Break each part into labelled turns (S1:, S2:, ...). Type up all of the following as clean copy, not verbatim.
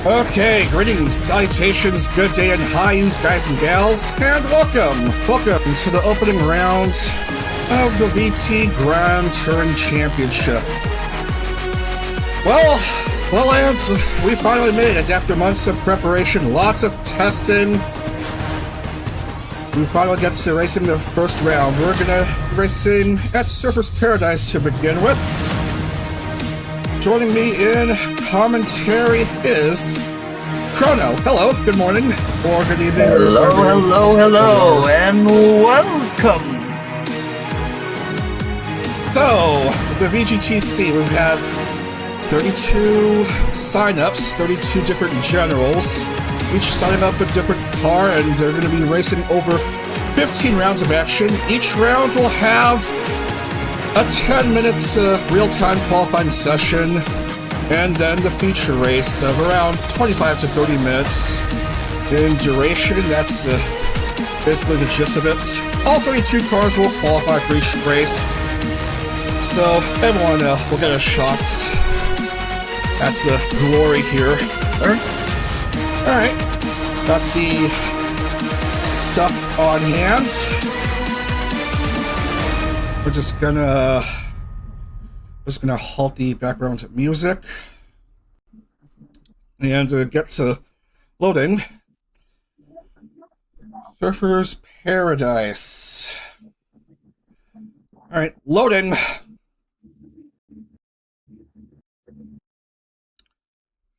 S1: Okay, greetings, salutations, good day, and hi, yous guys and gals, and welcome to the opening round of the VT Grand Touring Championship. Well, lads, we finally made it after months of preparation, lots of testing. We finally get to racing the first round. We're gonna be racing at Surfer's Paradise to begin with. Joining me in commentary is Chrono. Hello, good morning, or good evening.
S2: Hello, and welcome.
S1: So, the VGTC, we've had 32 signups, 32 different generals, each signing up a different car, and they're going to be racing over 15 rounds of action. Each round will have a 10-minute real-time qualifying session, and then the feature race of around 25 to 30 minutes in duration. That's basically the gist of it. All 32 cars will qualify for each race, so everyone will get a shot at glory here. Alright, got the stuff on hand. We're just gonna halt the background music and get to loading. Surfer's Paradise. Alright, loading.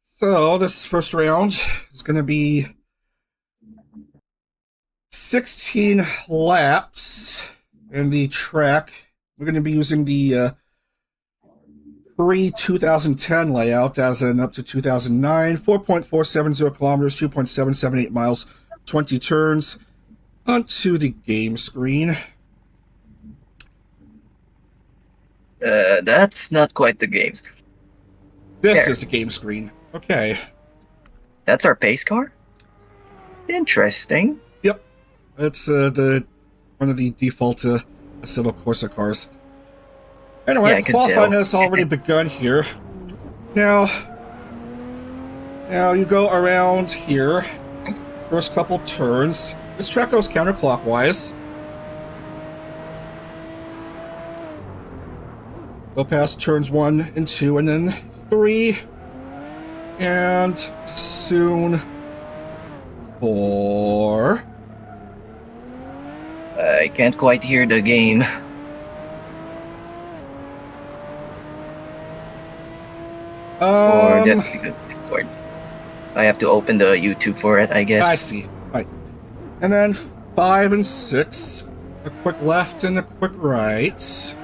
S1: So this first round is gonna be 16 laps in the track. We're going to be using the pre-2010 layout as in up to 2009. 4.470 kilometers, 2.778 miles, 20 turns onto the game screen.
S2: That's not quite the game screen.
S1: This is the game screen. Okay.
S2: That's our pace car? Interesting.
S1: Yep. It's one of the default Assetto Corsa cars. Anyway,
S2: yeah,
S1: qualifying has already begun here. Now you go around here. First couple turns. This track goes counterclockwise. Go past turns 1 and 2, and then 3, and soon 4.
S2: I can't quite hear the game. Or that's because of Discord. I have to open the YouTube for it, I guess.
S1: I see. Right. And then 5 and 6. A quick left and a quick right.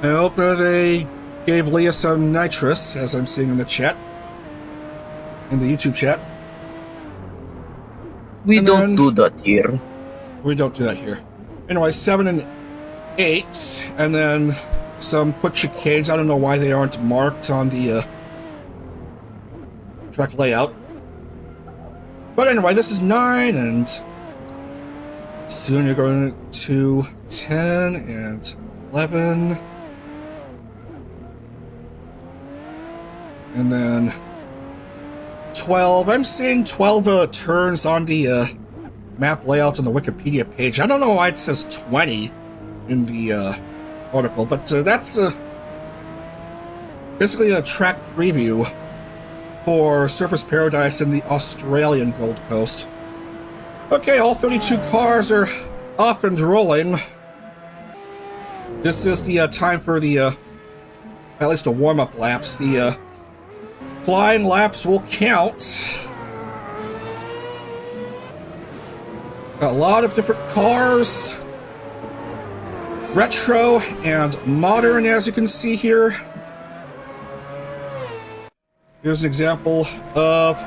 S1: I hope they gave Leah some nitrous, as I'm seeing in the chat. In the YouTube chat.
S2: We don't do that here.
S1: We don't do that here. Anyway, 7 and 8, and then some quick chicanes. I don't know why they aren't marked on the track layout. But anyway, this is 9, and soon you're going to 10 and 11. And then 12. I'm seeing 12 turns on the map layout on the Wikipedia page. I don't know why it says 20 in the article, but that's basically a track preview for Surfers Paradise in the Australian Gold Coast. Okay, all 32 cars are off and rolling. This is the time for the, at least the warm-up laps. The flying laps will count. A lot of different cars. Retro and modern, as you can see here. Here's an example of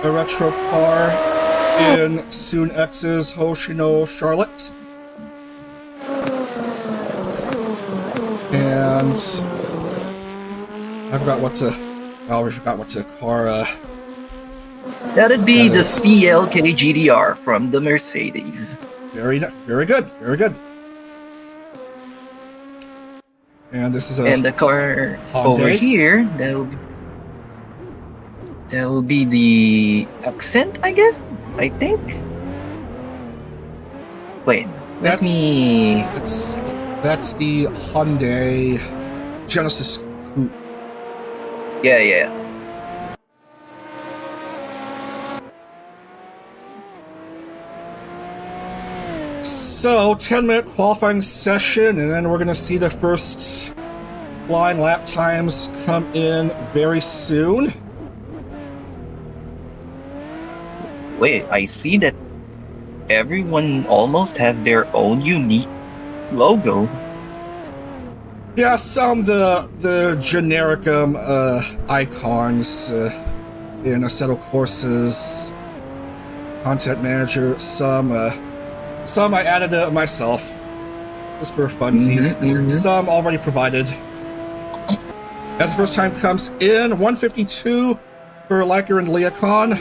S1: a retro car in Soon X's Hoshino Charlotte. And I forgot what we forgot what car
S2: That'd be
S1: that
S2: the
S1: is.
S2: CLK GDR from the Mercedes.
S1: Very good, very good. And this is a
S2: And the car
S1: Hyundai.
S2: over here, that will be the Accent, I guess? I think? Wait, let me...
S1: That's the Hyundai Genesis Coupe.
S2: Yeah.
S1: So, 10-minute qualifying session, and then we're going to see the first flying lap times come in very soon.
S2: Wait, I see that everyone almost has their own unique logo.
S1: Yeah, some the generic icons in Assetto Corsa's content manager. Some I added myself, just for funsies. Some already provided. As the first time comes in, 152 for Liker and Leocon,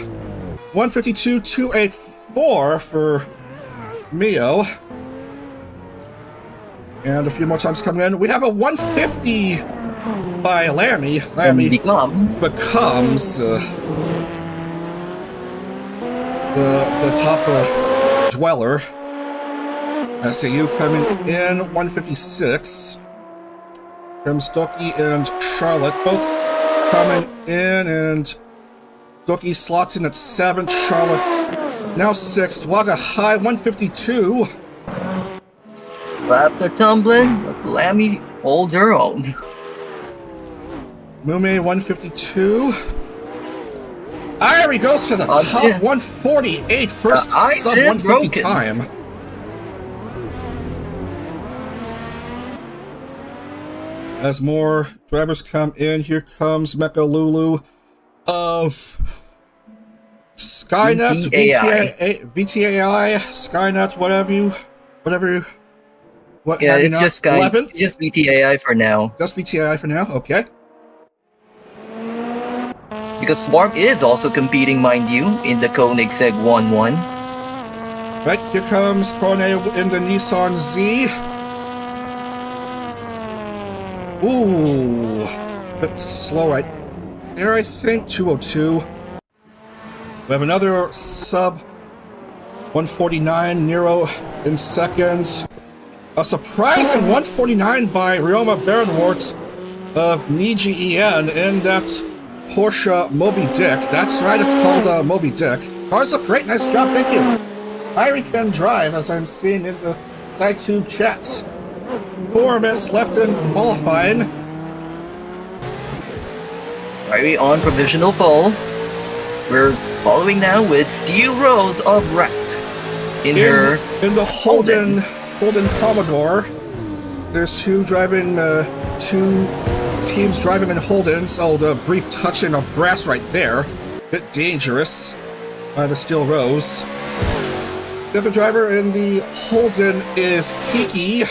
S1: 152.284 for Mio. And a few more times coming in. We have a 150 by Lammy. Lammy becomes the top dweller. SAU coming in 156. Comes Doki and Charlotte both coming in, and Doki slots in at 7th. Charlotte now 6th. Waga High 152.
S2: Laps are tumbling, but Lammy holds her own.
S1: Mume 152. Irie goes to the top 148. First sub 150 time. As more drivers come in, here comes Mecha Lulu of Skynet, VTAI, Skynet, whatever. What?
S2: Yeah, it's just
S1: 11th?
S2: just VTAI for now.
S1: Just VTAI for now. Okay.
S2: Because Swarm is also competing, mind you, in the Koenigsegg 1-1.
S1: Right, here comes Corne in the Nissan Z. Ooh, bit slow right there, I think. 202. We have another sub 149, Nero in second. A surprising 149 by Ryoma Baronwort of Niji En in that Porsche Moby Dick. That's right, it's called Moby Dick. Cars look great, nice job, thank you. Irie can drive, as I'm seeing in the SciTube chats. 4 minutes left in qualifying.
S2: Irie on provisional pole. We're following now with Steel Rose of Wrecked in
S1: the Holden Commodore. There's two teams driving in Holdens. Oh, the brief touching of brass right there. Bit dangerous by the Steel Rose. The other driver in the Holden is Kiki.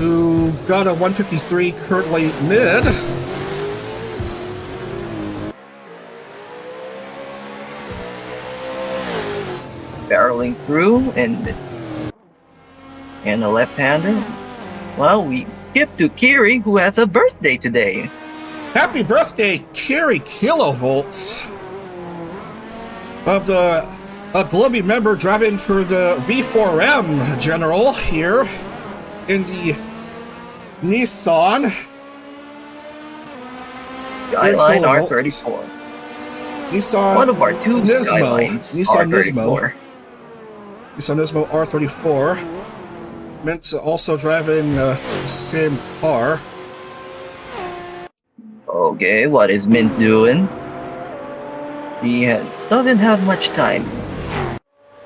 S1: who got a 153 currently mid.
S2: Barreling through and a left-hander. Well, we skip to Kiri, who has a birthday today.
S1: Happy birthday, Kiri Kilovolts! Of the Globby member driving for the V4M General here in the Nissan
S2: Skyline R34.
S1: Nissan
S2: One of our two
S1: Nismo.
S2: Skylines
S1: Nissan
S2: R34.
S1: Nissan Nismo R34. Meant to also driving the same car.
S2: Okay, what is Mint doing? He doesn't have much time.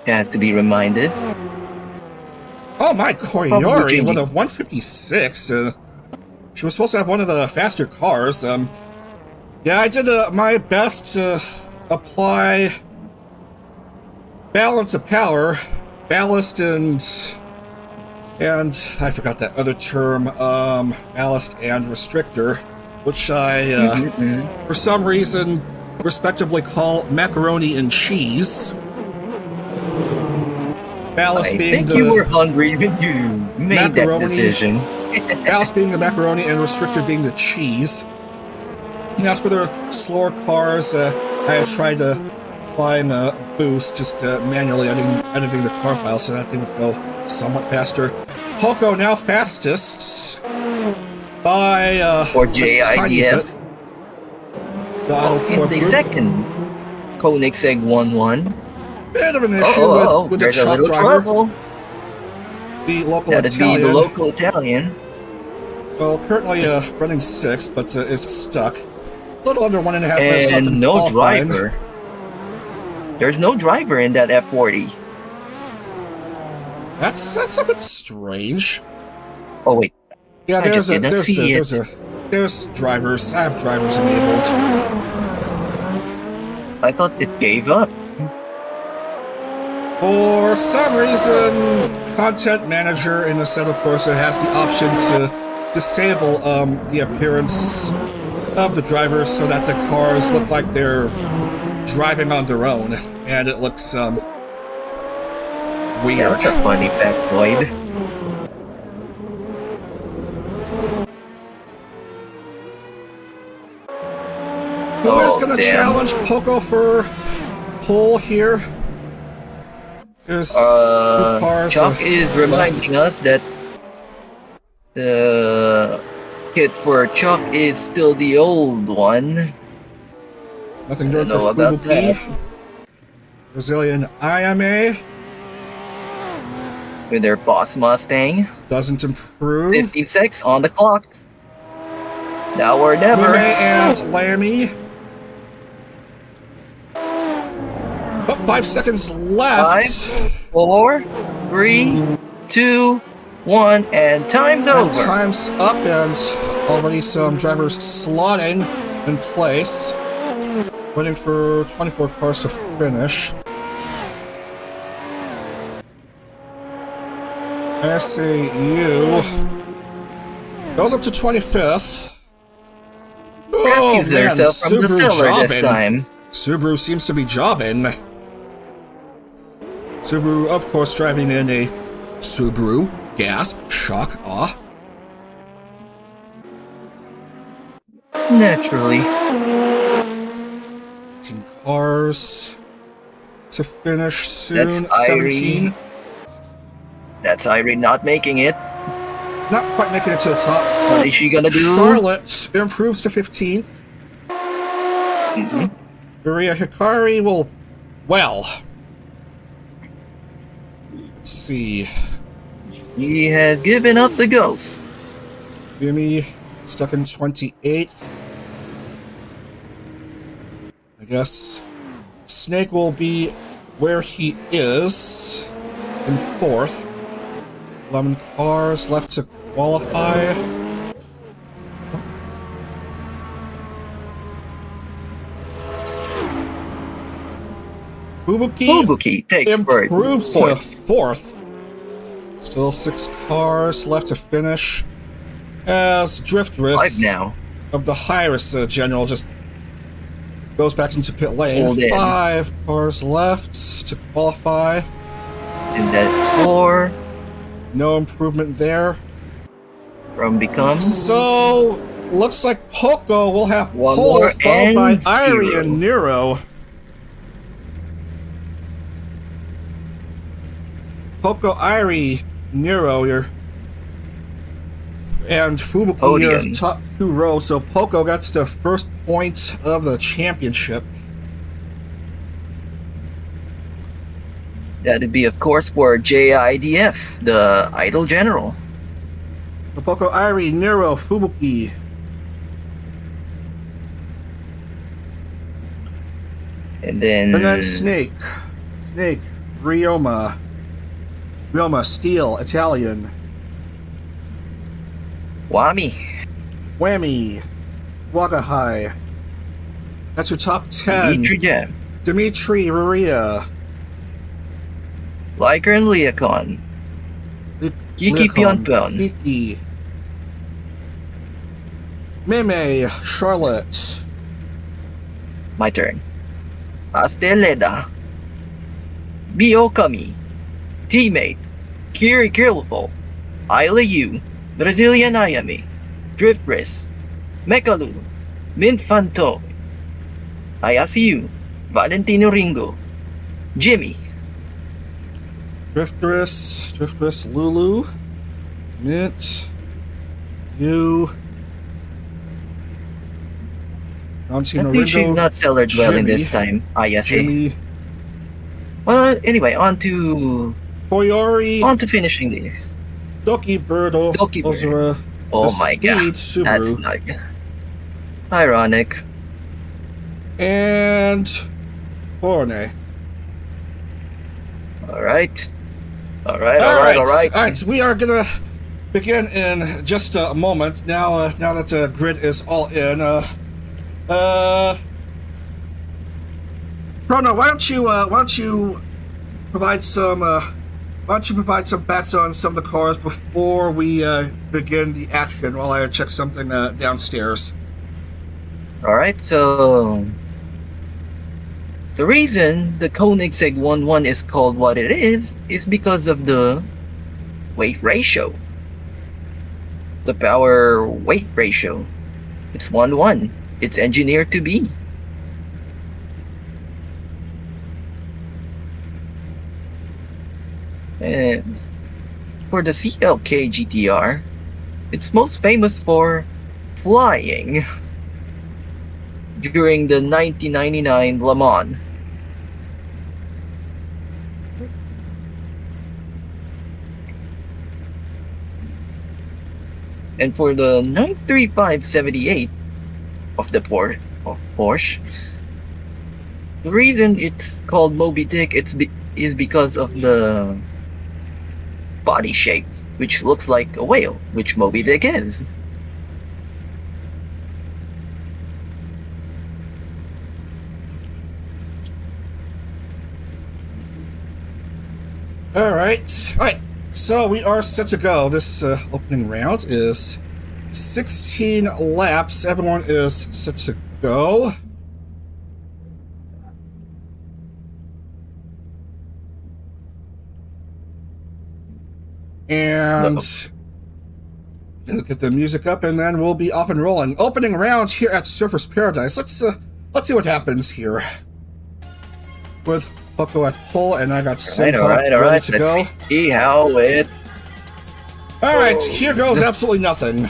S2: He has to be reminded.
S1: Oh my,
S2: Probably
S1: Koyori
S2: changing.
S1: with a 156. She was supposed to have one of the faster cars. Yeah, I did my best to apply balance of power, ballast and I forgot that other term, ballast and restrictor, which I for some reason respectively call macaroni and cheese. Ballast
S2: I
S1: being
S2: think
S1: the
S2: you were hungry when you made that
S1: macaroni.
S2: decision.
S1: Ballast being the macaroni and restrictor being the cheese. And as for the slower cars, I had tried to apply a boost, just manually editing the car file so that they would go somewhat faster. Poco now fastest by
S2: Or
S1: a tiny
S2: JIDF.
S1: bit. The Auto Corp
S2: In the
S1: group.
S2: second Koenigsegg 1-1.
S1: Bit of an issue with the
S2: there's a
S1: truck
S2: little
S1: driver,
S2: trouble.
S1: the local
S2: That'd be the
S1: Italian.
S2: local Italian.
S1: Well, currently running 6th, but is stuck. A little under 1.5 minutes left in
S2: And no
S1: qualifying.
S2: driver. There's no driver in that F40.
S1: That's a bit strange.
S2: Oh wait,
S1: Yeah,
S2: I just didn't see it.
S1: there's drivers. I have drivers enabled.
S2: I thought it gave up.
S1: For some reason, Content Manager in Assetto Corsa has the option to disable the appearance of the drivers so that the cars look like they're driving on their own, and it looks weird.
S2: That's a funny factoid.
S1: Who is going to
S2: damn.
S1: challenge Poco for pole here? There's two cars.
S2: Chuck is reminding us that the kit for Chuck is still the old one.
S1: Nothing
S2: I
S1: doing
S2: know
S1: for
S2: about
S1: Fubuki.
S2: that.
S1: Brazilian IMA
S2: With their boss Mustang.
S1: doesn't improve.
S2: 56 on the clock. Now or never.
S1: Mume and Lammy. But 5 seconds left.
S2: 5, 4, 3, 2, 1, and time's
S1: And
S2: over.
S1: time's up, and already some drivers slotting in place. Waiting for 24 cars to finish. SAU goes up to 25th. Oh
S2: Rescues
S1: man,
S2: herself from the
S1: Subaru
S2: cellar this
S1: jobbing.
S2: time.
S1: Subaru seems to be jobbing. Subaru, of course, driving in a Subaru. Gasp, shock, awe.
S2: Naturally.
S1: 18 cars to finish soon.
S2: That's
S1: 17.
S2: That's Irene not making it.
S1: Not quite making it to the top.
S2: What is she gonna do?
S1: Charlotte improves to 15th.
S2: Mhm.
S1: Maria Hikari will... Well... Let's see.
S2: He has given up the ghost.
S1: Yumi stuck in 28th. I guess Snake will be where he is in 4th. 11 cars left to qualify. Fubuki
S2: Fubuki takes first.
S1: improves to 4th. Still 6 cars left to finish. As
S2: Five
S1: Driftress
S2: now.
S1: of the Hyrus General just goes back into pit lane.
S2: Hold in.
S1: 5 cars left to qualify.
S2: And that's 4
S1: No improvement there.
S2: from Become.
S1: So, looks like Poco will have
S2: One
S1: pole,
S2: more
S1: followed by
S2: and
S1: Irie
S2: zero.
S1: and Nero. Poco, Irie, Nero, and Fubuki, your
S2: Podium.
S1: top 2 rows. So Poco gets the first point of the championship.
S2: That'd be, of course, for JIDF, the Idol General.
S1: So Poco, Irie, Nero, Fubuki.
S2: And then
S1: Snake, Ryoma, Steel, Italian,
S2: Wami.
S1: Whammy, Wagahai. That's your top 10.
S2: Dimitri Jam.
S1: Dimitri, Maria,
S2: Liker and Leacon. Kiki Pionpon.
S1: Kiki, Meme, Charlotte,
S2: My turn. Asteleda. Biokami. Teammate. Kiri Kirlipo. Isla U. Brazilian Ayami. Driftress. Mekalu. Minfanto. Ayasiu. Valentino Ringo. Jimmy.
S1: Driftress, Lulu, Mint, you, Valentino
S2: I think she's
S1: Ringo,
S2: not cellar dwelling
S1: Jimmy.
S2: this time. Ayase.
S1: Jimmy,
S2: Well, anyway, on to
S1: Koyori,
S2: finishing this.
S1: Doki Birdo,
S2: Doki Bird.
S1: Ozura,
S2: Oh
S1: the
S2: my god.
S1: Speed
S2: That's
S1: Subaru,
S2: not good. Ironic.
S1: and Horne.
S2: Alright. Alright.
S1: We are gonna begin in just a moment. Now that the grid is all in, Chrono, why don't you provide some bets on some of the cars before we begin the action while I check something downstairs.
S2: Alright, so the reason the Koenigsegg 1-1 is called what it is because of the weight ratio. The power weight ratio. It's 1-1. It's engineered to be. And for the CLK GTR, it's most famous for flying during the 1999 Le Mans. And for the 93578 of the Porsche, the reason it's called Moby Dick is because of the body shape, which looks like a whale, which Moby Dick is.
S1: All right. So we are set to go. This opening round is 16 laps. Everyone is set to go. And get the music up, and then we'll be off and rolling. Opening round here at Surfers Paradise. Let's see what happens here. With Poco at pole, and I got Simca ready to go.
S2: Let's see how it.
S1: All right, here goes absolutely nothing.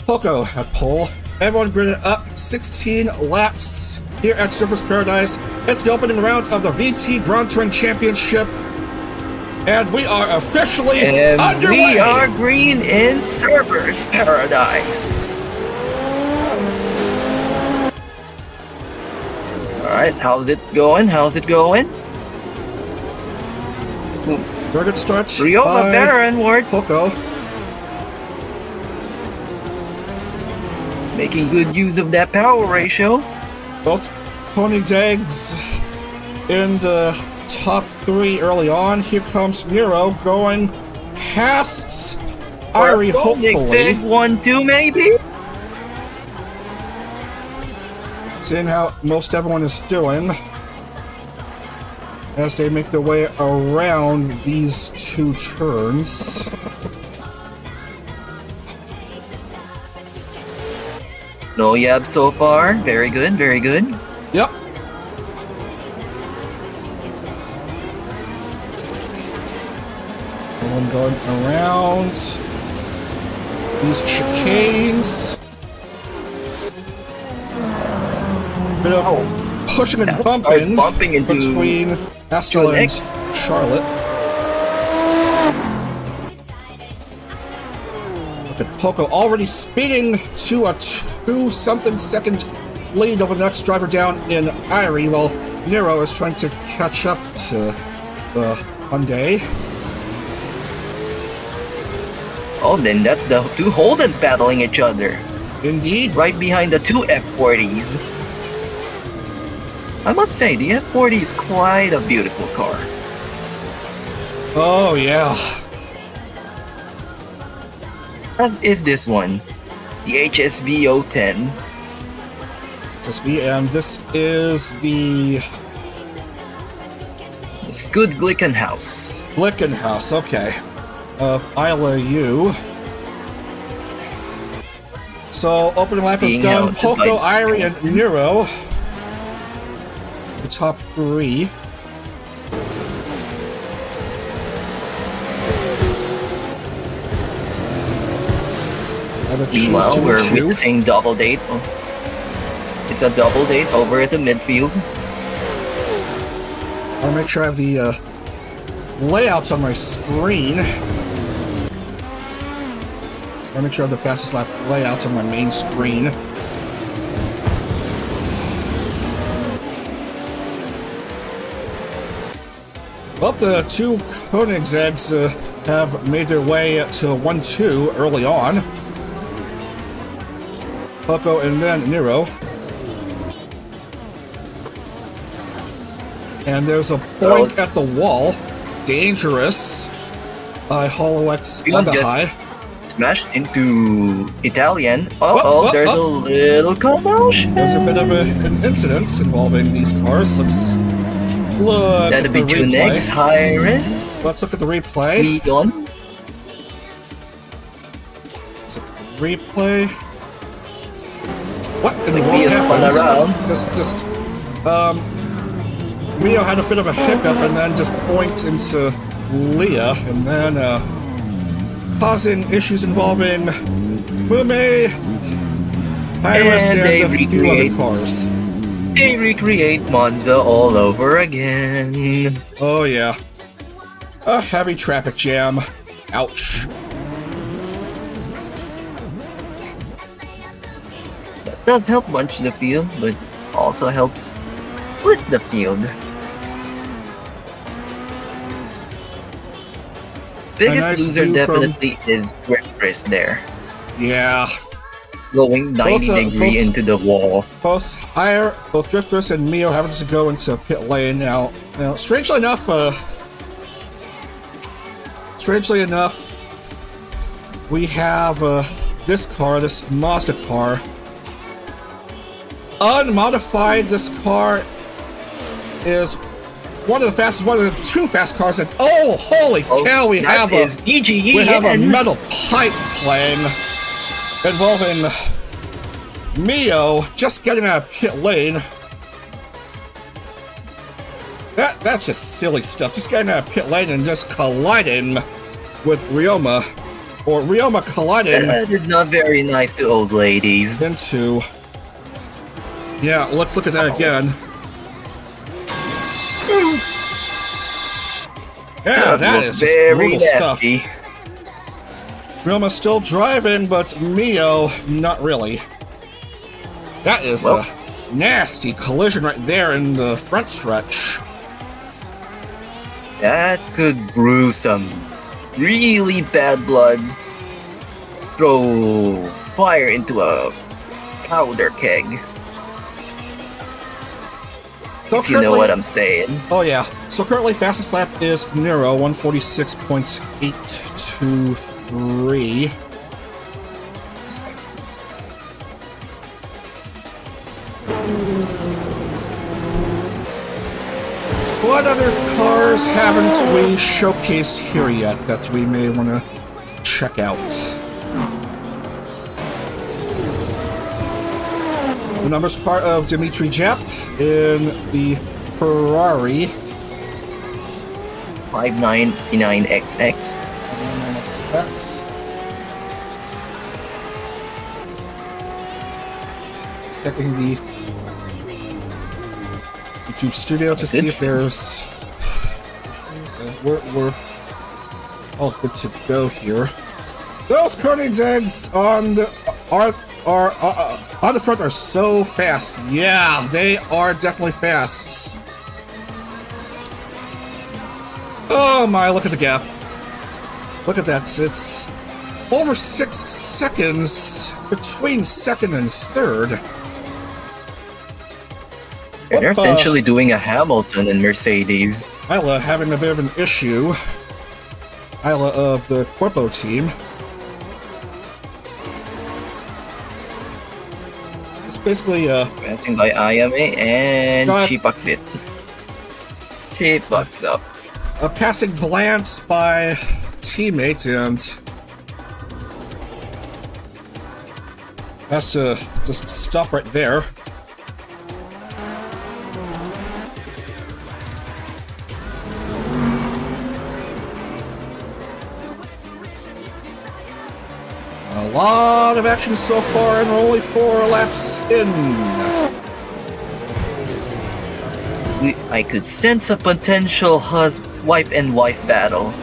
S1: Poco at pole. Everyone gridded up. 16 laps here at Surfers Paradise. It's the opening round of the VT Grand Touring Championship. And we are officially underway.
S2: We are green in Surfers Paradise. Alright, how's it going?
S1: Very good start.
S2: Ryoma Baron Ward
S1: Poco.
S2: making good use of that power ratio.
S1: Both Koenigsegg's in the top 3 early on. Here comes Nero going past Irie, hopefully.
S2: 1-2 maybe?
S1: Seeing how most everyone is doing as they make their way around these 2 turns.
S2: No yab so far. Very good, very good.
S1: Yep. Everyone going around these chicanes. Bit of pushing and bumping
S2: into
S1: between Assetto and Charlotte. Look at Poco already speeding to a 2-something second lead over the next driver down in Irie, while Nero is trying to catch up to the Hyundai.
S2: Oh, then that's the 2 Holdens battling each other.
S1: Indeed.
S2: Right behind the 2 F40s. I must say, the F40 is quite a beautiful car.
S1: Oh, yeah.
S2: As is this one, the HSV 010.
S1: And this is the
S2: Scud Glickenhaus.
S1: Glickenhaus, okay. Isla U. So, opening lap is done. Poco, Irie, and Nero. The top 3.
S2: Meanwhile, we're witnessing double date. It's a double date over at the midfield.
S1: I'll make sure I have the layouts on my screen. I'll make sure I have the fastest lap layouts on my main screen. Well, the 2 Koenigsegg's have made their way to 1-2 early on. Poco and then Nero. And there's a point at the wall. Dangerous. By HoloX High.
S2: Smashed into Italian. There's a little commotion.
S1: There's a bit of an incident involving these cars. Let's look at the replay.
S2: Next, Iris.
S1: Let's look at the replay. Replay. What in the world happened? Mio had a bit of a hiccup and then just pointed into Leah, and then causing issues involving Mume, Iris, and a few other cars.
S2: They recreate Monza all over again.
S1: Oh yeah. A heavy traffic jam. Ouch.
S2: That does help bunch the field, but also helps split the field. Biggest loser definitely is Chris there.
S1: Yeah.
S2: Going 90 degree into the wall.
S1: Both Drifters and Mio having to go into pit lane now. Strangely enough, we have this car, this Mazda car. Unmodified, this car is one of the fastest, one of the 2 fast cars. And holy cow, we have a metal pipe playing involving Mio just getting out of pit lane. That's just silly stuff. Just getting out of pit lane and just colliding with Ryoma. Or Ryoma colliding.
S2: That is not very nice to old ladies.
S1: Into. Yeah, let's look at that again. Yeah, that is just brutal stuff. Ryoma still driving, but Mio, not really. That is a nasty collision right there in the front stretch.
S2: That could brew some really bad blood. Throw fire into a powder keg. So if you know what I'm saying.
S1: Oh yeah. So currently fastest lap is Nero, 146.82. 2, 3. What other cars haven't we showcased here yet that we may want to check out? The numbers car of Dimitri Jap in the Ferrari
S2: 599XX.
S1: That's checking the YouTube studio to see if there's. We're all good to go here. Those Koenigseggs on the on the front are so fast. Yeah, they are definitely fast. Oh my! Look at the gap. Look at that. It's over 6 seconds between second and third.
S2: And they're essentially doing a Hamilton in Mercedes.
S1: Isla having a bit of an issue. Isla of the Corpo team. It's basically
S2: Passing by IMA and she bucks it. She bucks up.
S1: a passing glance by teammate and has to just stop right there. A lot of action so far, and we're only 4 laps in.
S2: I could sense a potential wife and wife battle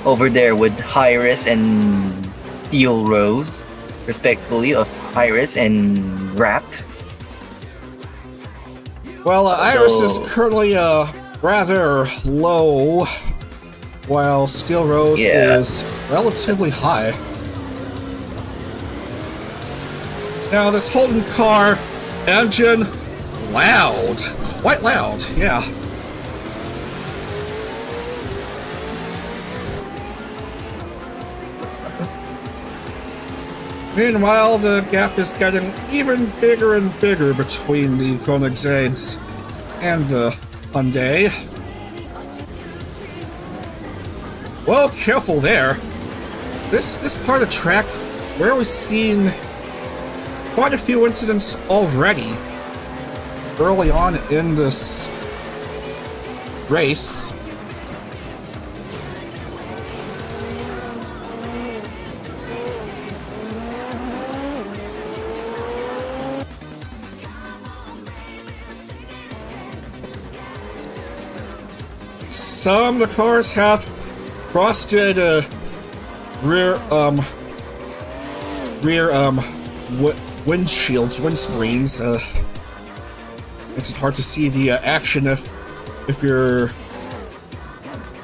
S2: over there with Hyris and Steel Rose, respectively, of Hyris and Wrapped.
S1: Well, Iris is currently rather low, while Steel Rose is relatively high. Now, this Holden car engine, loud, quite loud, yeah. Meanwhile, the gap is getting even bigger and bigger between the Koenigseggs and the Hyundai. Whoa, careful there. This part of the track, where we've seen quite a few incidents already early on in this race. Some of the cars have frosted windscreens. Makes it hard to see the action if you're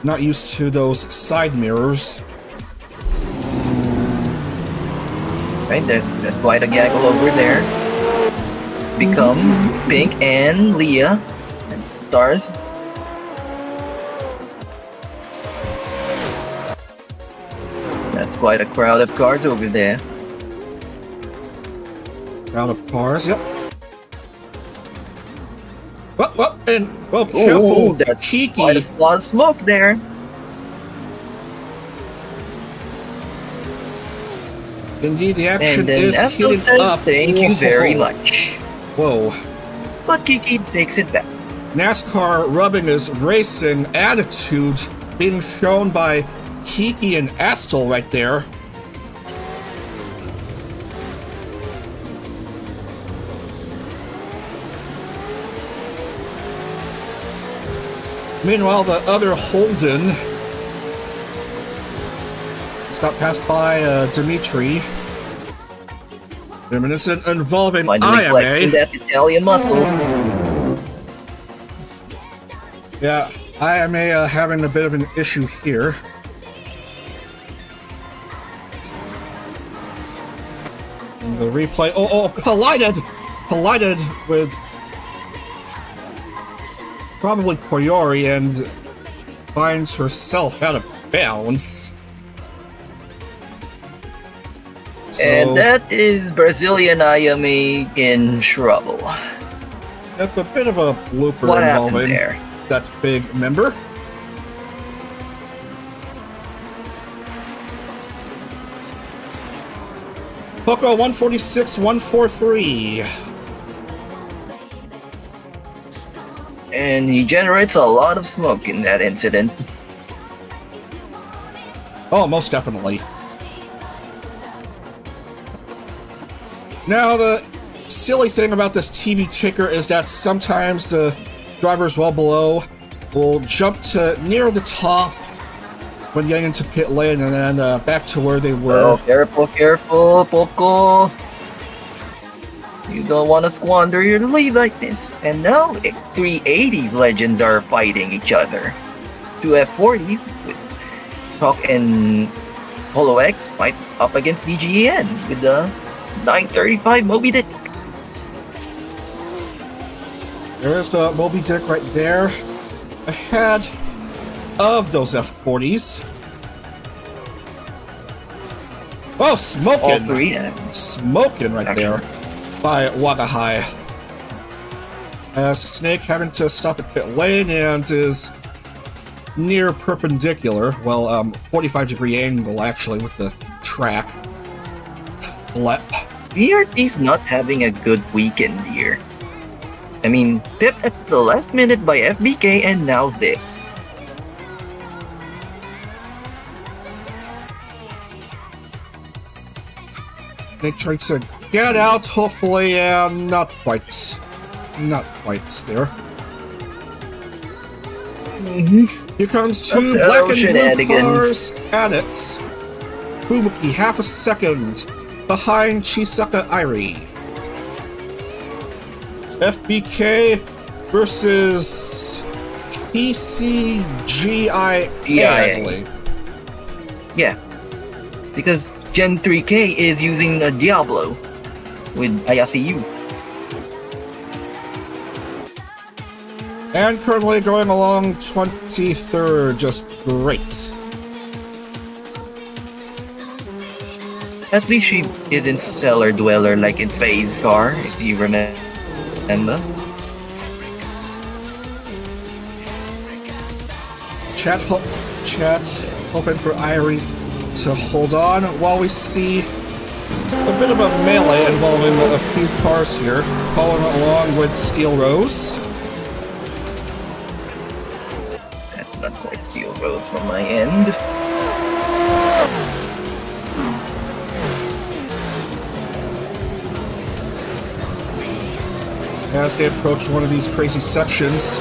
S1: not used to those side mirrors.
S2: Right, there's quite a gaggle over there. Become Pink and Leah and Stars. That's quite a crowd of cars over there.
S1: Crowd of cars, yep. Well, careful,
S2: Ooh, that's
S1: Kiki.
S2: quite a lot of smoke there.
S1: Indeed, the action
S2: And then
S1: is
S2: Assetto
S1: heating
S2: says,
S1: up.
S2: thank you very much.
S1: Whoa.
S2: But Kiki takes it back.
S1: NASCAR rubbing his racing attitude being shown by Kiki and Astel right there. Meanwhile, the other Holden just got passed by Dimitri. Reminiscent involving
S2: Finally flexing
S1: IMA.
S2: that Italian muscle.
S1: Yeah, IMA having a bit of an issue here. And the replay. Oh, collided with probably Koyori and finds herself out of bounds. So,
S2: And that is Brazilian Ayame in trouble.
S1: yep, a bit of a blooper
S2: What happened
S1: involving
S2: there?
S1: that big member. Poco 146, 143.
S2: And he generates a lot of smoke in that incident.
S1: Oh, most definitely. Now, the silly thing about this TV ticker is that sometimes the drivers well below will jump to near the top when getting into pit lane and then back to where they were.
S2: Oh, careful, Poco. You don't want to squander your lead like this. And now, 380 legends are fighting each other. Two F40s with Talk and Holo X fight up against VGEN with the 935 Moby Dick.
S1: There's the Moby Dick right there, ahead of those F40s. Oh,
S2: All
S1: smoking!
S2: three.
S1: Smoking right there by Wagahai. As Snake having to stop at pit lane and is near perpendicular, well, 45-degree angle actually with the track. Lep.
S2: VRT's not having a good weekend here. I mean, pipped at the last minute by FBK and now this.
S1: They try to get out, hopefully, and not quite. Not quite there. Here comes two
S2: Uh-oh,
S1: black and blue
S2: shenanigans.
S1: cars at it. Fubuki half a second behind Chisaka Airi. FBK versus PCGI, I believe.
S2: Yeah, because Gen 3K is using a Diablo with IACU.
S1: And currently going along 23rd, just great.
S2: At least she isn't cellar dweller like in Faye's car, if you remember.
S1: Chat hoping for Irie to hold on while we see a bit of a melee involving a few cars here, following along with Steel Rose.
S2: That's not quite Steel Rose from my end.
S1: As they approach one of these crazy sections.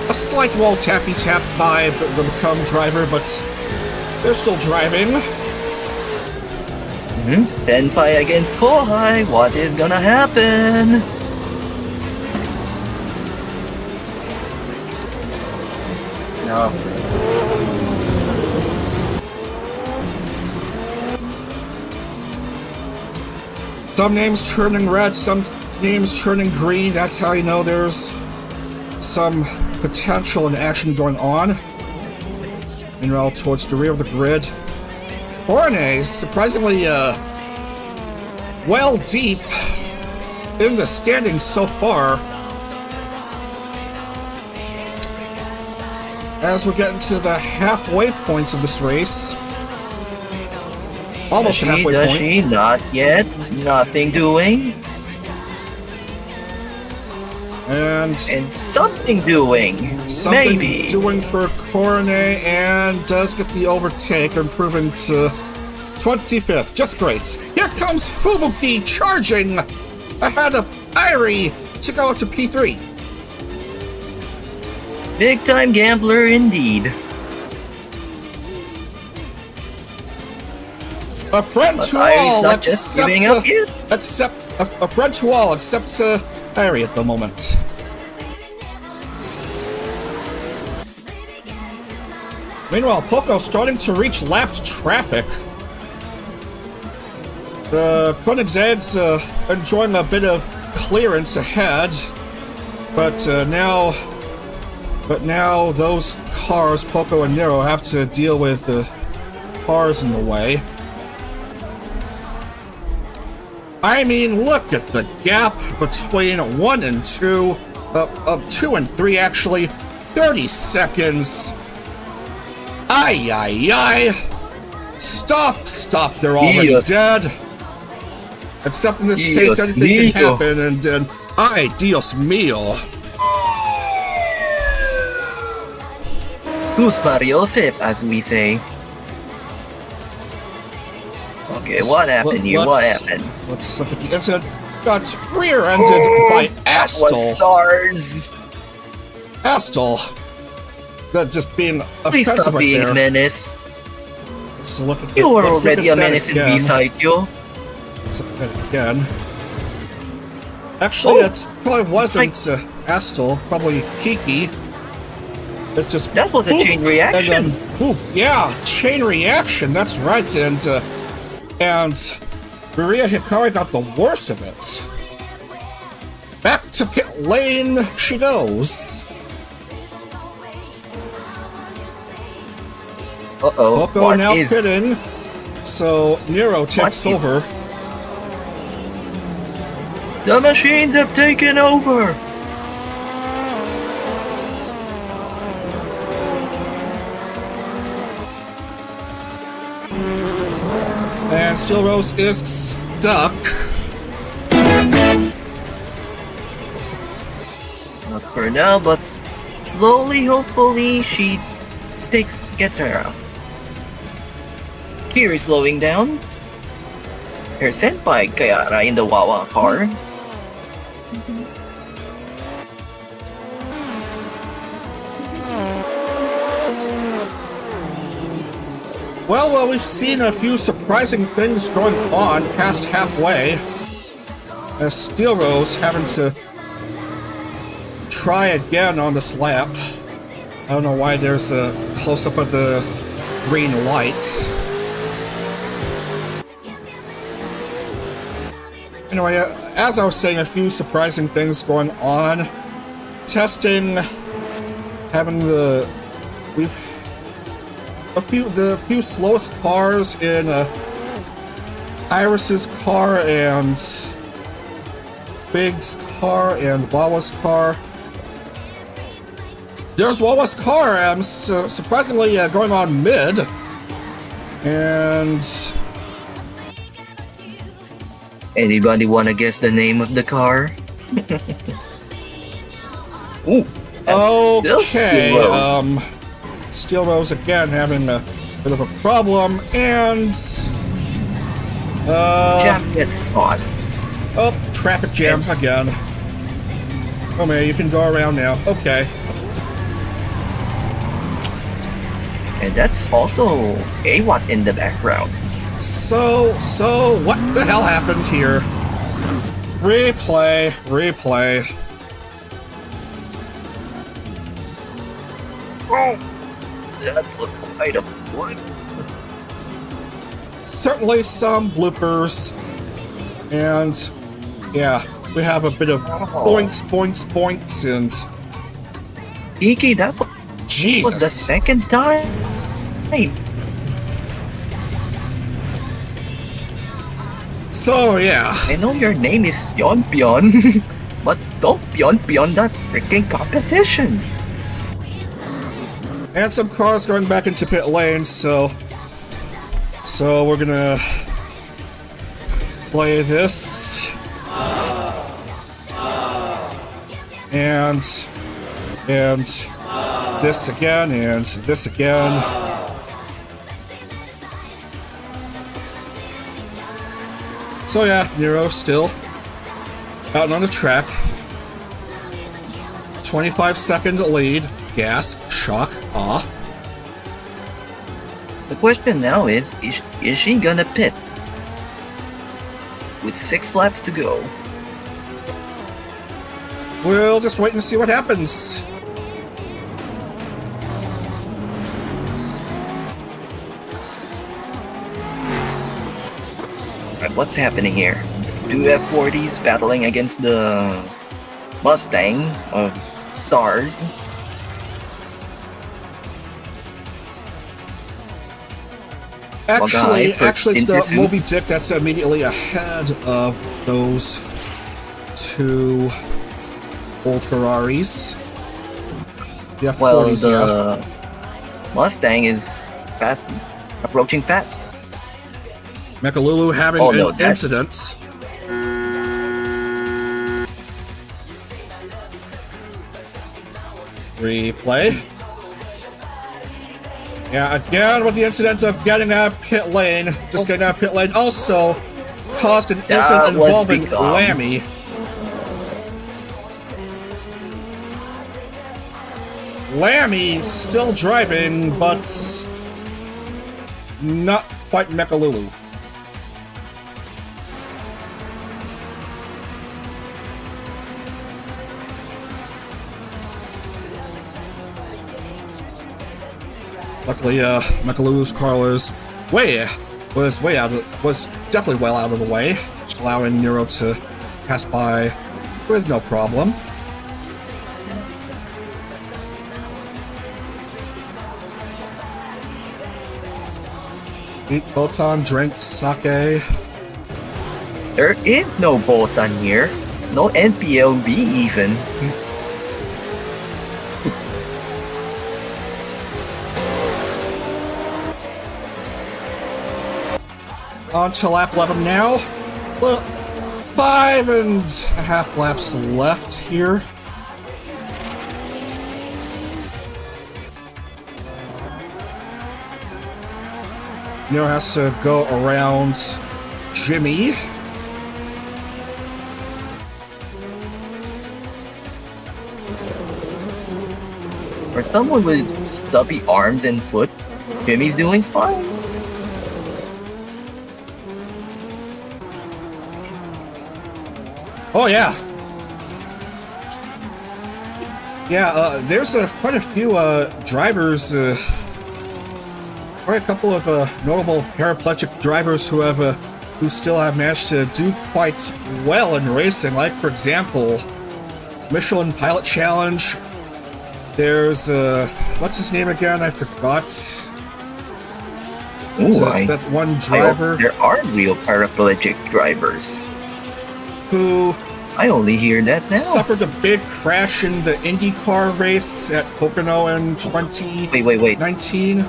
S1: A slight wall tappy tap by the Become driver, but they're still driving.
S2: Senpai against Kohai, what is gonna happen? No.
S1: Some names turning red, some names turning green. That's how you know there's some potential and action going on. Meanwhile, towards the rear of the grid, Horne surprisingly well deep in the standings so far. As we're getting to the halfway points of this race. Almost a halfway
S2: Does
S1: point.
S2: she? Not yet. Nothing doing.
S1: And
S2: something doing.
S1: something
S2: Maybe.
S1: doing for Cornet, and does get the overtake, improving to 25th. Just great. Here comes Fubuki charging ahead of Irie to go to P3.
S2: Big time gambler indeed.
S1: A friend
S2: But
S1: to
S2: Irie's
S1: all,
S2: not just
S1: except
S2: giving up yet.
S1: a friend to all, except Irie at the moment. Meanwhile, Poco starting to reach lapped traffic. The Koenigsegg's enjoying a bit of clearance ahead, but now those cars, Poco and Nero, have to deal with the cars in the way. I mean, look at the gap between 1 and 2, 2 and 3 actually, 30 seconds. Ay, ay, ay. Stop, they're already dead. Except in this case, anything can happen, and then, ay, Dios mío.
S2: Sus Mariosep, as we say. Okay, what happened here? What happened?
S1: Let's look at the incident. Got rear-ended by Assetto.
S2: Was stars.
S1: Assetto. That just being
S2: Please
S1: offensive
S2: stop
S1: right
S2: being
S1: there.
S2: a menace.
S1: Let's look at
S2: You were
S1: let's look
S2: already
S1: at
S2: a
S1: that
S2: menace in
S1: again.
S2: V-Cycle.
S1: Let's look at it again. Actually, it probably wasn't Assetto, probably Kiki. It's just
S2: That was a chain reaction.
S1: And then, yeah, chain reaction. That's right, and Maria Hikari got the worst of it. Back to pit lane she goes.
S2: Uh-oh.
S1: Poco now pitting, so Nero takes over.
S2: The machines have taken over.
S1: And Steel Rose is stuck.
S2: Not for now, but slowly, hopefully, she gets her out. Kiri slowing down. Her senpai Kayara in the Wawa car.
S1: Well, we've seen a few surprising things going on past halfway. As Steel Rose having to try again on this lap. I don't know why there's a close-up of the green light. Anyway, as I was saying, a few surprising things going on. Testing, having the few slowest cars in Iris's car and Big's car and Wawa's car. There's Wawa's car, surprisingly going on mid, and
S2: Anybody wanna guess the name of the car? Ooh.
S1: okay. Steel Rose again having a bit of a problem, and
S2: Jam gets caught.
S1: oh, traffic jam again. Oh man, you can go around now. Okay.
S2: And that's also AWAT in the background.
S1: So what the hell happened here? Replay.
S2: Oh, that was quite a one.
S1: Certainly some bloopers, and yeah, we have a bit of boinks, and
S2: Kiki, that was
S1: Jesus.
S2: the second time. Hey,
S1: So yeah,
S2: I know your name is Pion Pion, but don't Pion Pion that freaking competition.
S1: and some cars going back into pit lane, so we're gonna play this, and this again, and this again. So yeah, Nero still out on the track. 25-second lead. Gasp, shock, awe.
S2: The question now is she gonna pit? With 6 laps to go.
S1: We'll just wait and see what happens.
S2: What's happening here? Two F40s battling against the Mustang of Stars.
S1: Actually,
S2: Guy
S1: it's the
S2: into
S1: Moby Dick that's immediately ahead of those two old Ferraris. The F40s,
S2: Well,
S1: yeah.
S2: the Mustang is fast, approaching fast.
S1: Mechalulu having
S2: Oh, no,
S1: an
S2: that's-
S1: incident. Replay. Yeah, again with the incident of getting out of pit lane. Just getting out of pit lane also caused an incident
S2: was
S1: involving
S2: become-
S1: Lammy. Lammy still driving, but not quite Mechalulu. Luckily, Mechalulu's car was definitely well out of the way, allowing Nero to pass by with no problem. Eat Botan, drink sake.
S2: There is no Botan here. No NPLB even.
S1: On to lap 11 now. Well, 5.5 laps left here. Nero has to go around Jimmy.
S2: For someone with stubby arms and foot, Jimmy's doing fine.
S1: Oh yeah. Yeah, there's quite a few drivers, quite a couple of notable paraplegic drivers who still have managed to do quite well in racing. Like, for example, Michelin Pilot Challenge. There's what's his name again? I forgot.
S2: Ooh,
S1: that one driver
S2: there are real paraplegic drivers.
S1: who
S2: I only hear that now.
S1: suffered a big crash in the IndyCar race at Pocono in 2019.
S2: Wait.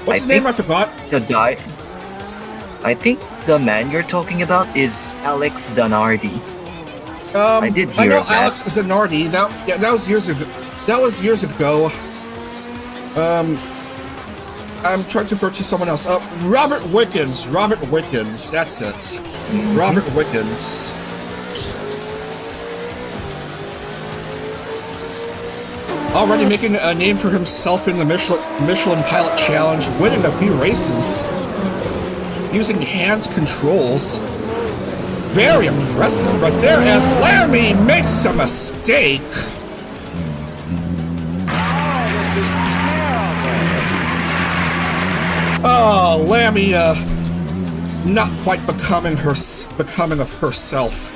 S1: What's his name? I forgot.
S2: The guy. I think the man you're talking about is Alex Zanardi. I did hear
S1: I know
S2: of that.
S1: Alex Zanardi. That was years ago. That was years ago. I'm trying to purchase someone else. Robert Wickens. Robert Wickens. That's it.
S2: Mm-hmm.
S1: Robert Wickens. Already making a name for himself in the Michelin Pilot Challenge, winning a few races using hand controls. Very impressive right there as Lammy makes a mistake. Oh, Lammy, not quite becoming of herself.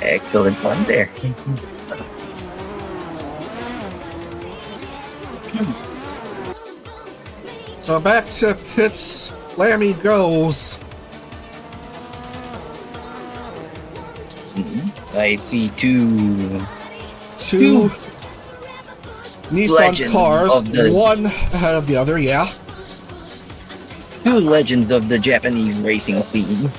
S2: Excellent one there.
S1: So back to pits, Lammy goes.
S2: I see two
S1: Nissan
S2: legends
S1: cars,
S2: of the-
S1: one ahead of the other, yeah.
S2: two legends of the Japanese racing scene.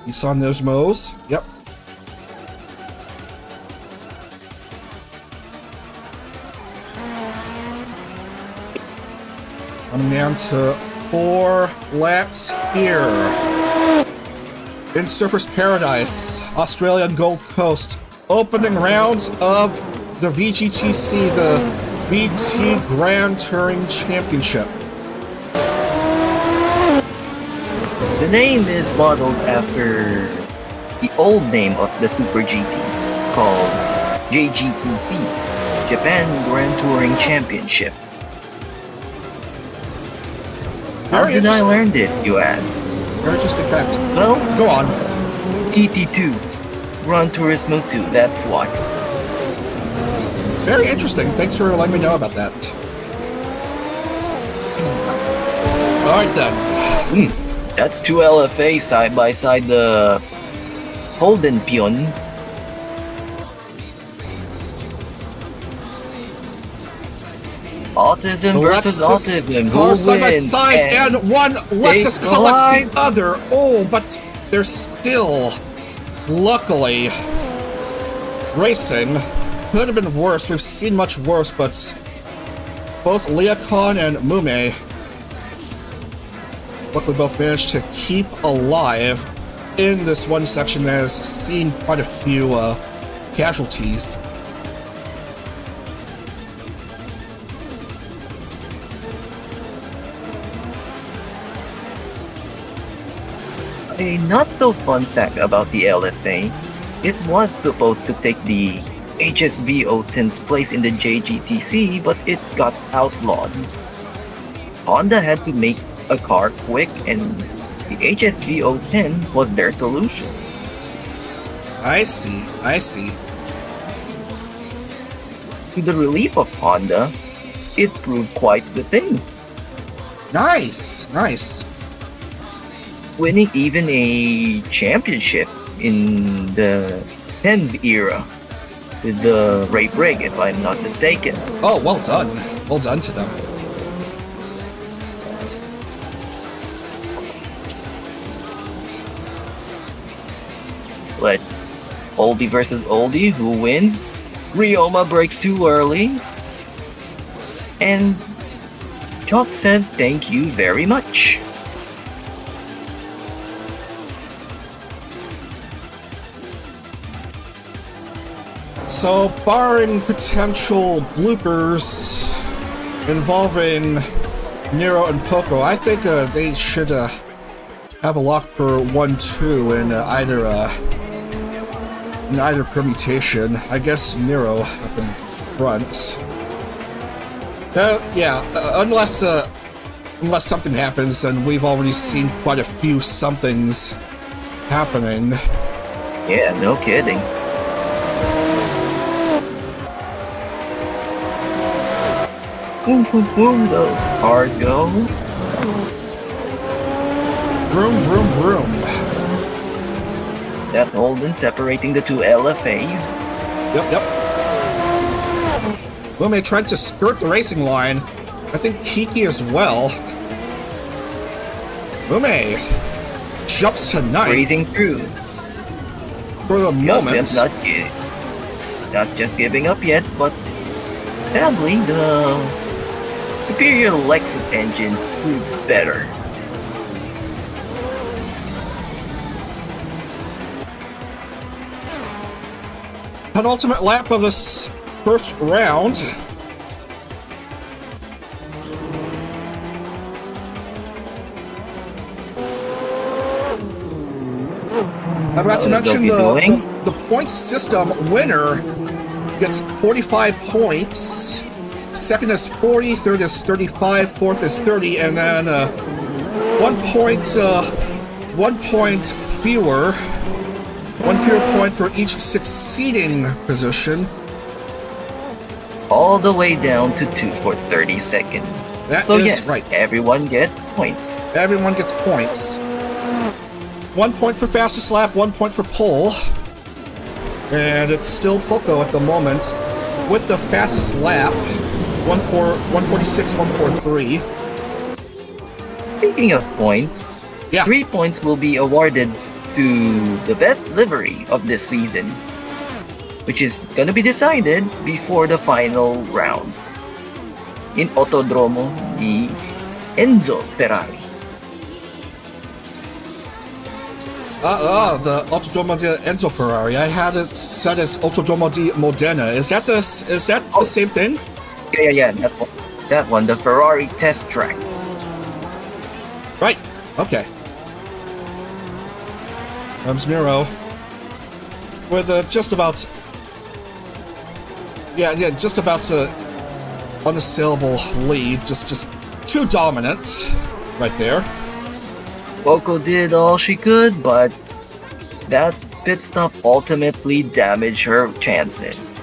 S1: Nissan Nismos, yep. I'm down to 4 laps here. In Surfers Paradise, Australian Gold Coast. Opening round of the VGTC, the VT Grand Touring Championship.
S2: The name is modeled after the old name of the Super GT, called JGTC. Japan Grand Touring Championship. How
S1: Very
S2: did I
S1: interesting.
S2: learn this, you ask?
S1: Very interesting fact.
S2: Well,
S1: Go on.
S2: TT2, Gran Turismo 2, that's why.
S1: Very interesting. Thanks for letting me know about that. Alright then.
S2: That's two LFA side by side, the Holden Pion. Autism versus autism.
S1: Cars
S2: Who
S1: side by
S2: wins?
S1: side, and one Lexus collects the
S2: collide.
S1: other. Oh, but they're still, luckily, racing. Could have been worse. We've seen much worse, but both Leocon and Mume luckily both managed to keep alive in this one section that has seen quite a few casualties.
S2: A not so fun fact about the LFA, it was supposed to take the HSVO 10's place in the JGTC, but it got outlawed. Honda had to make a car quick, and the HSVO 10 was their solution.
S1: I see, I see.
S2: To the relief of Honda, it proved quite the thing,
S1: Nice, nice.
S2: winning even a championship in the 10's era with the rape rig, if I'm not mistaken.
S1: Oh, well done. Well done to them.
S2: But oldie versus oldie, who wins? Ryoma breaks too early. And Chalk says thank you very much.
S1: So, barring potential bloopers involving Nero and Poco, I think they should have a lock for 1-2 in either permutation. I guess Nero up in front. Unless something happens, and we've already seen quite a few somethings happening.
S2: Yeah, no kidding. Boom, boom, boom, the cars go.
S1: Vroom, vroom, vroom.
S2: That Holden separating the two LFAs.
S1: Yep. Lume tried to skirt the racing line. I think Kiki as well. Lume jumps to ninth
S2: Breezing through.
S1: for the moment.
S2: Not just giving up yet, but sadly, the superior Lexus engine proves better.
S1: Penultimate lap of this first round. I forgot to mention the points system. Winner gets 45 points. Second is 40, third is 35, fourth is 30, and then 1 point fewer. One fewer point for each succeeding position.
S2: All the way down to 2 for 30 seconds.
S1: That
S2: So
S1: is
S2: yes,
S1: right.
S2: everyone gets points.
S1: Everyone gets points. 1 point for fastest lap, 1 point for pole. And it's still Poco at the moment with the fastest lap. 146, 143.
S2: Speaking of points,
S1: Yeah.
S2: 3 points will be awarded to the best livery of this season, which is going to be decided before the final round in Autodromo di Enzo Ferrari.
S1: The Autodromo di Enzo Ferrari. I had it set as Autodromo di Modena. Is that the same thing?
S2: Yeah, that one, the Ferrari test track.
S1: Right. Okay. Comes Nero with just about Yeah, just about to unassailable lead. Just too dominant right there.
S2: Poco did all she could, but that pit stop ultimately damaged her chances.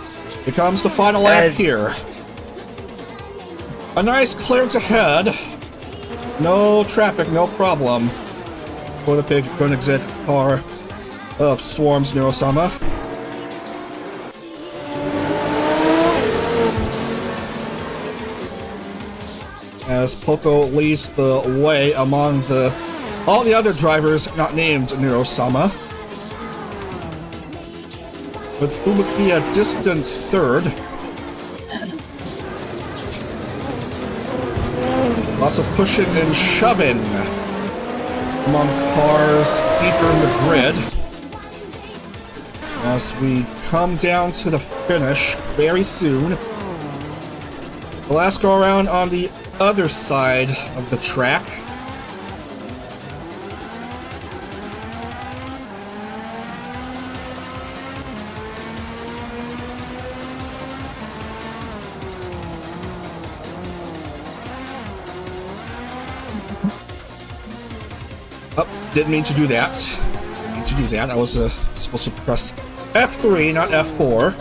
S1: Here comes the final lap
S2: As-
S1: here. A nice clearance ahead. No traffic, no problem for the big Koenigsegg car of Swarm's Neurosama. As Poco leads the way among all the other drivers not named Neurosama, with Fubuki a distant third. Lots of pushing and shoving among cars deeper in the grid. As we come down to the finish very soon. The last go around on the other side of the track. Oh, didn't mean to do that. Didn't mean to do that. I was supposed to press F3, not F4.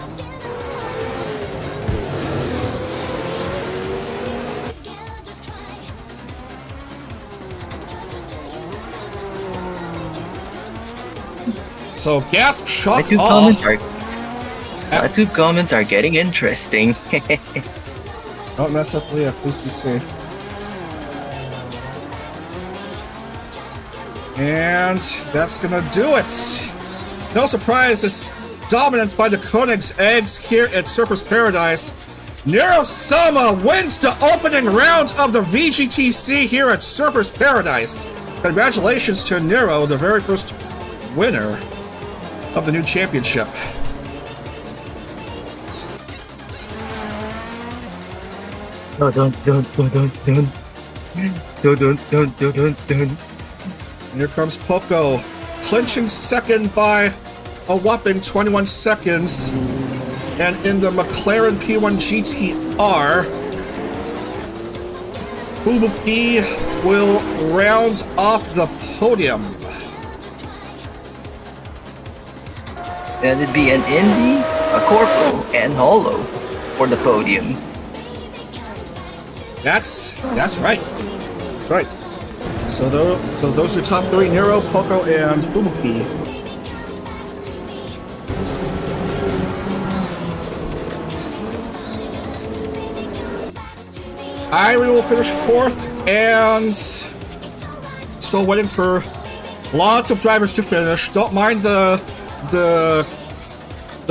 S1: So, gasp, shock,
S2: My two comments are getting interesting.
S1: Don't mess up, Leah. Please be safe. And that's gonna do it. No surprise, it's dominance by the Koenigseggs here at Surfers Paradise. Neurosama wins the opening round of the VGTC here at Surfers Paradise. Congratulations to Nero, the very first winner of the new championship.
S2: Dun.
S1: And here comes Poco, clinching second by a whopping 21 seconds. And in the McLaren P1 GTR, Fubuki will round off the podium.
S2: And it'd be an Indy, a Corpo, and Holo for the podium.
S1: That's right. That's right. So those are top three: Nero, Poco, and Fubuki. Irie will finish fourth, and still waiting for lots of drivers to finish. Don't mind the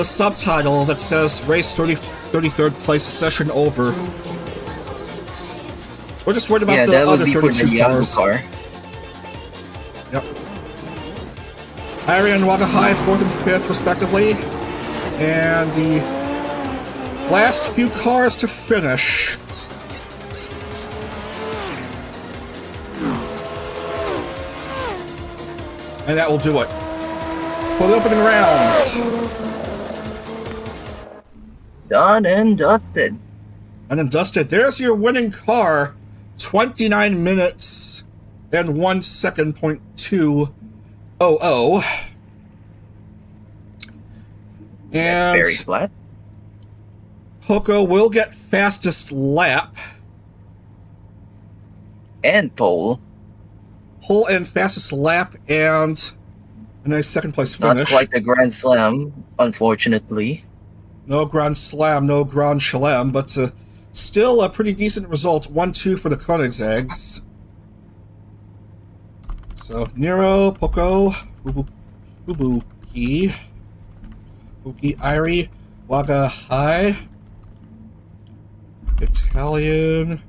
S1: subtitle that says race 33rd place session over. We're just worried about the other 32 cars.
S2: Car.
S1: Yep. Irie and Wagahai 4th and 5th respectively. And the last few cars to finish. And that will do it for the opening round.
S2: Done and dusted.
S1: And then dusted. There's your winning car. 29 minutes and 1 second, .200. And
S2: That's very flat.
S1: Poco will get fastest lap.
S2: And pole.
S1: Pole and fastest lap, and a nice second place
S2: Not
S1: finish.
S2: quite a Grand Slam, unfortunately.
S1: No Grand Slam, no Grand Chelem, but still a pretty decent result. 1-2 for the Koenigseggs. So Nero, Poco, Fubuki, Irie, Wagahai, Italian,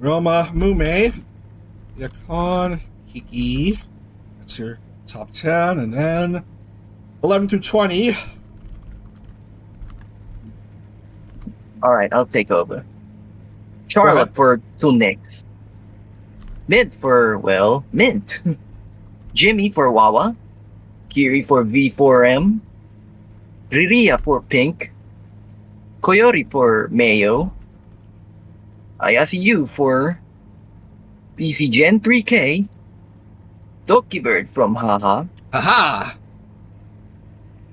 S1: Roma, Mume, Yakon, Kiki. That's your top 10, and then 11 through 20.
S2: Alright, I'll take over. Charlotte for two Nicks. Mint for, well, Mint. Jimmy for Wawa. Kiri for V4M. Riria for Pink. Coyote for Mayo, ISU for PC Gen 3K, Dokibird from Haha,
S1: Aha!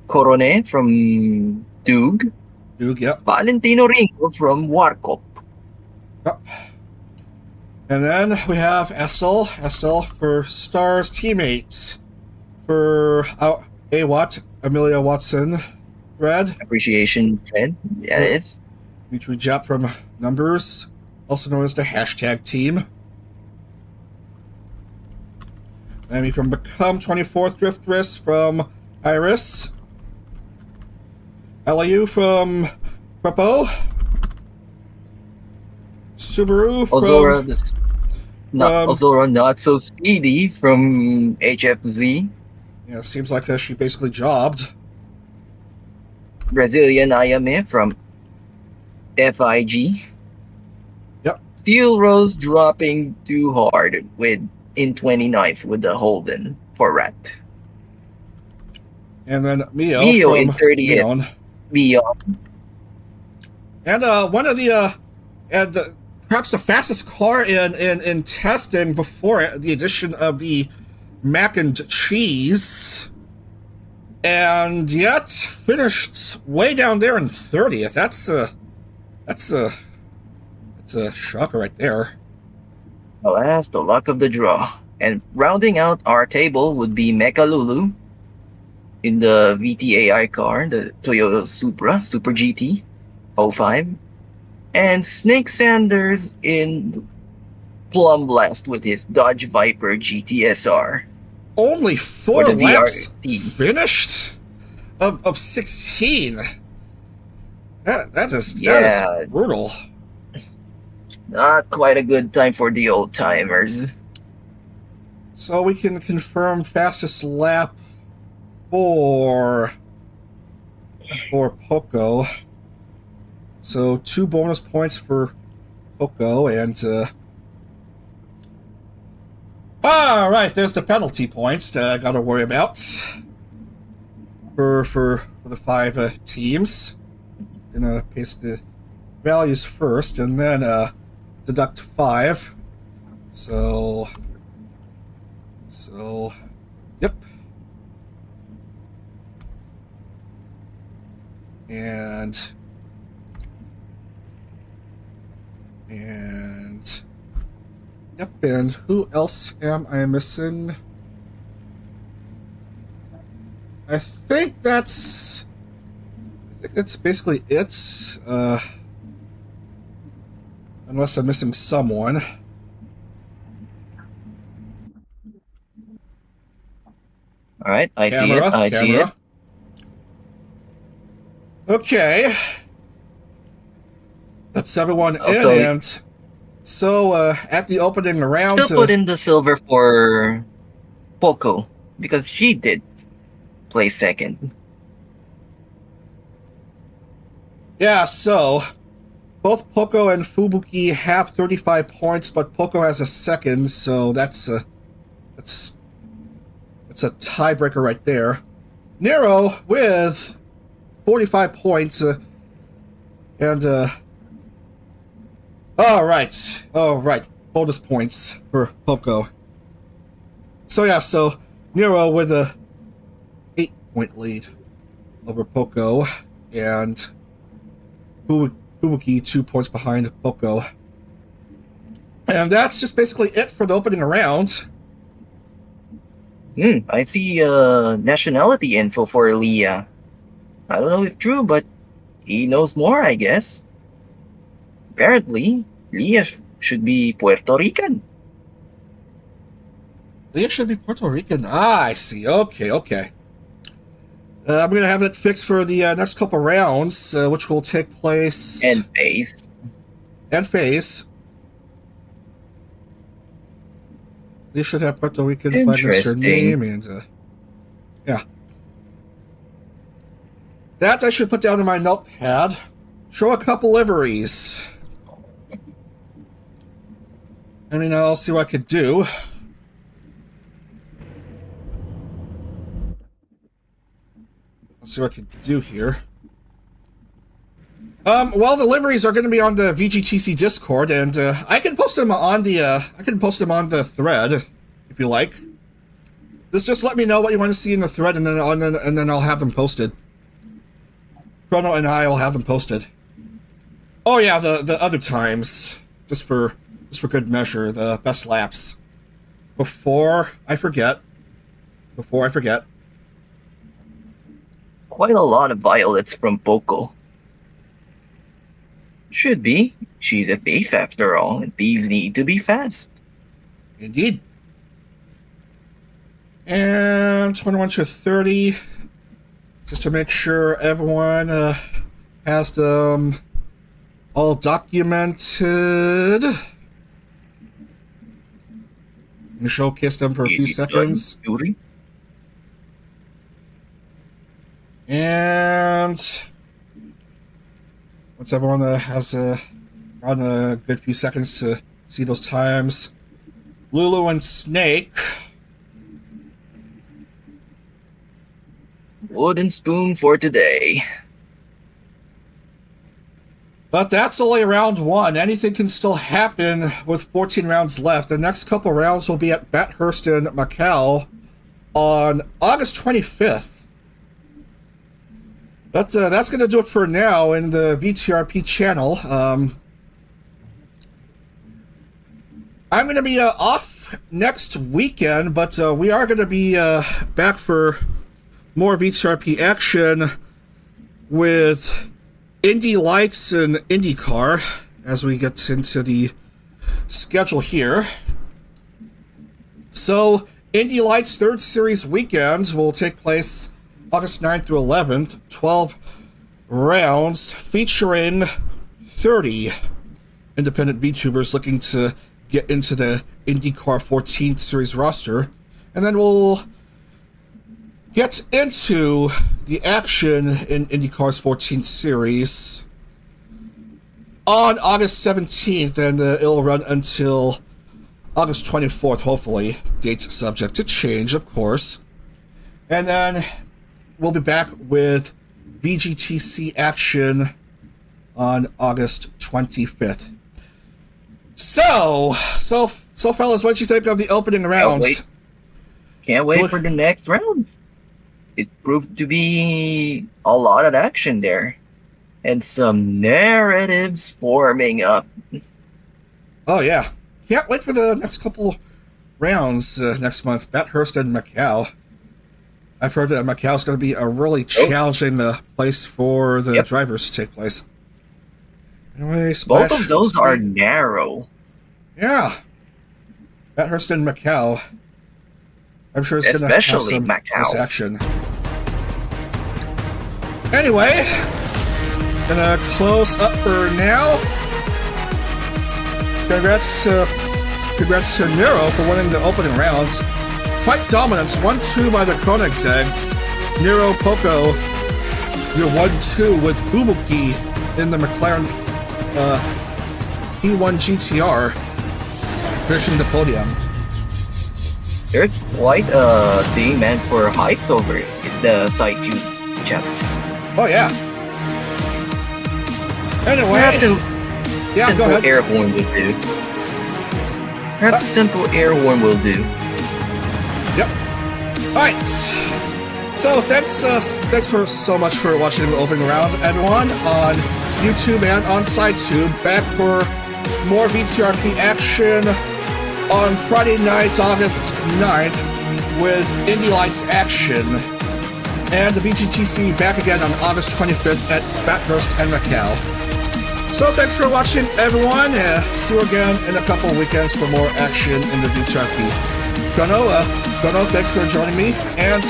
S2: Corone from Dug,
S1: Duke, yep.
S2: Valentino Ringo from Warkop.
S1: Yep. And then we have Estelle for Stars Teammates. For Watt, Amelia Watson, Red.
S2: Appreciation trend. Yeah, it is.
S1: Mutually Jap from Numbers, also known as the hashtag team. Amy from Become 24th Drift Risk from Iris. LAU from Prepo. Subaru from
S2: Ozora not so speedy from HFZ.
S1: Yeah, seems like she basically jobbed.
S2: Brazilian Ayame from FIG.
S1: Yep.
S2: Steel Rose dropping too hard in 29th with the Holden for Rat.
S1: And then Mio from
S2: in 30th.
S1: Leon.
S2: Mio.
S1: And one of the perhaps the fastest car in testing before the addition of the mac and cheese, and yet finished way down there in 30th. That's a shocker right there.
S2: Alas, the luck of the draw. And rounding out our table would be Mecha Lulu in the VTAI car, the Toyota Supra, Super GT 05. And Snake Sanders in Plum Blast with his Dodge Viper GTSR.
S1: Only 4 laps
S2: DRT.
S1: finished of 16. That is brutal.
S2: Not quite a good time for the old timers.
S1: So we can confirm fastest lap for Poco. So 2 bonus points for Poco, and all right, there's the penalty points I got to worry about for the 5 teams. Gonna paste the values first, and then deduct 5. So yep. And yep, and who else am I missing? I think that's basically it. Unless I'm missing someone.
S2: All right, I see it.
S1: Okay. That's everyone in, and so at the opening round...
S2: Still put in the silver for Poco, because she did play second.
S1: Yeah, so both Poco and Fubuki have 35 points, but Poco has a second, so that's a tiebreaker right there. Nero with 45 points, and all right, bonus points for Poco. So yeah, so Nero with a 8-point lead over Poco, and Fubuki 2 points behind Poco. And that's just basically it for the opening round.
S2: I see nationality info for Leah. I don't know if true, but he knows more, I guess. Apparently, Leah should be Puerto Rican.
S1: Leah should be Puerto Rican. Ah, I see. Okay. I'm going to have it fixed for the next couple rounds, which will take place...
S2: And phase.
S1: Leah should have Puerto Rican flag next to her name, and yeah. That I should put down in my notepad. Show a couple liveries. I mean, I'll see what I could do. Let's see what I can do here. Well, the liveries are going to be on the VGTC Discord, and I can post them on the thread if you like. Just let me know what you want to see in the thread, and then I'll have them posted. Chrono and I will have them posted. Oh yeah, the other times, just for good measure, the best laps. Before I forget.
S2: Quite a lot of violets from Boko. Should be. She's a thief after all, and thieves need to be fast.
S1: Indeed. And 21 to 30, just to make sure everyone has them all documented. And showcase them for a few seconds. And once everyone has gotten a good few seconds to see those times, Lulu and Snake.
S2: Wooden spoon for today.
S1: But that's only round 1. Anything can still happen with 14 rounds left. The next couple rounds will be at Bathurst in Macau on August 25th. But that's going to do it for now in the VTRP channel. I'm going to be off next weekend, but we are going to be back for more VTRP action with Indy Lights and IndyCar as we get into the schedule here. So, Indy Lights 3rd Series weekend will take place August 9th through 11th, 12 rounds featuring 30 independent VTubers looking to get into the IndyCar 14th Series roster. And then we'll get into the action in IndyCar's 14th Series on August 17th, and it'll run until August 24th, hopefully. Dates subject to change, of course. And then we'll be back with VGTC action on August 25th. So fellas, what did you think of the opening round?
S2: Can't wait for the next round. It proved to be a lot of action there. And some narratives forming up.
S1: Oh yeah. Can't wait for the next couple rounds next month. Bathurst and Macau. I've heard that Macau's going to be a really challenging place for the drivers to take place. Anyway,
S2: both of those are narrow.
S1: Yeah. Bathurst and Macau. I'm sure it's going to have some nice action. Anyway, gonna close up for now. Congrats to Nero for winning the opening round. Quite dominant, 1-2 by the Koenigsegg's. Nero Poco, you're 1-2 with Bumuki in the McLaren P1 GTR, finishing the podium.
S2: There's quite a demand for heights over in the Side 2 jets.
S1: Oh yeah. Anyway,
S2: perhaps
S1: go ahead.
S2: Air horn will do. Perhaps a simple air horn will do.
S1: Yep. Alright. So thanks for so much for watching the opening round, everyone, on YouTube and on SideTube. Back for more VTRP action on Friday night, August 9th, with Indy Lights action. And the VGTC back again on August 25th at Bathurst and Macau. So thanks for watching, everyone. See you again in a couple weekends for more action in the VTRP. Gono, thanks for joining me, and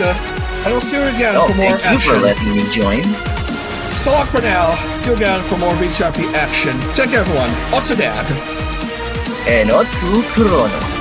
S1: I will see you again for more action.
S2: Thank you for letting me join.
S1: So long for now. See you again for more VTRP action. Take care, everyone. Otsu Dad.
S2: And Otsu Chrono.